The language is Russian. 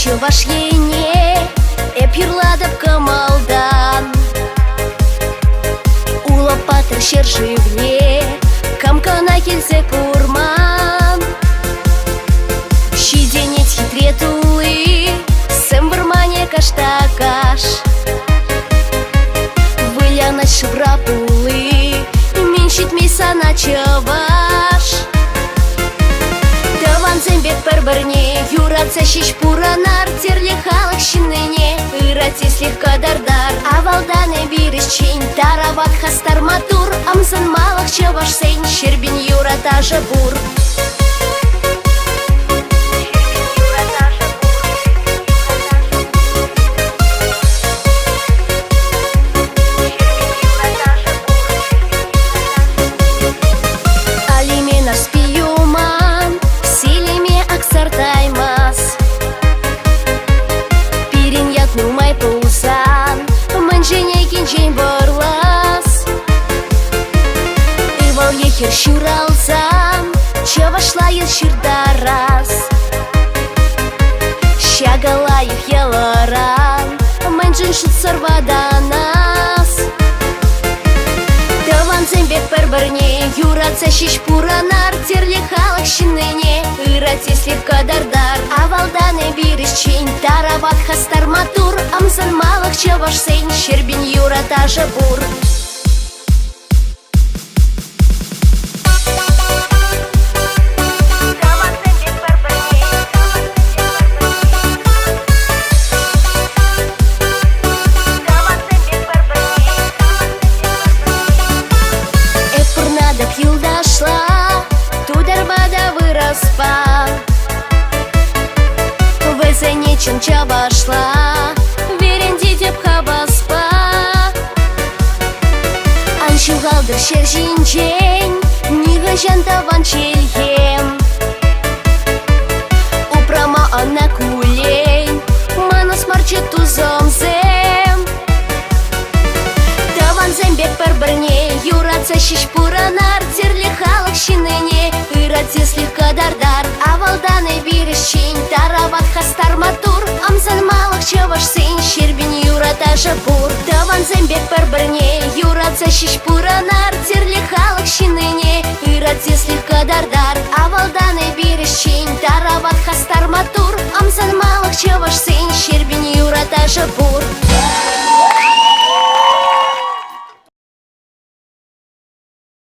чуваш ене, эп юрладып кымалдан. Улап батыр шер жүгле, камкана келсе курман. Шиденет хитрет улы, сым вырмане каштакаш. Вылянать шыбра пулы, меншитмей сана чаваш. Таван зембек бір-бірне, юратса шеш пуранар. Терлі халық шиныне, ырати слегка дардар. Авалданы биріс чейн, тарават хастар матур. Амзын малық чаваш сейн, шербин юрата жабур. Ехер шуралсам, чавашлайын ширдарас. Щагалайых яларан, мэнжин шут сарваданас. Таван зембек бір-бірне, юратса шеш пуранар. Терлі халық шиныне, ырати слегка дардар. Авалданы биріс чейн, тарават хастар матур. Амзан малық чаваш сейн, шербин юрата жабур. Вэзэ нечен чабашла, веренде деп хабаспа. Аншугалдыр шер жинчен, нига жантаван челхем. Упрама ана кулень, манас марчет тузомзем. Таван зембек бір-бірне, юратса шеш пуранар. Терлі халық шиныне, ырати слегка дардар. Авалданы биріс чейн, тарават хастар матур. Амзан малық чаваш сейн, шербин юрата жабур. Таван зембек бір-бірне, юратса шеш пуранар. Терлі халық шиныне, ырати слегка дардар. Авалданы биріс чейн, тарават хастар матур. Амзан малық чаваш сейн, шербин юрата жабур.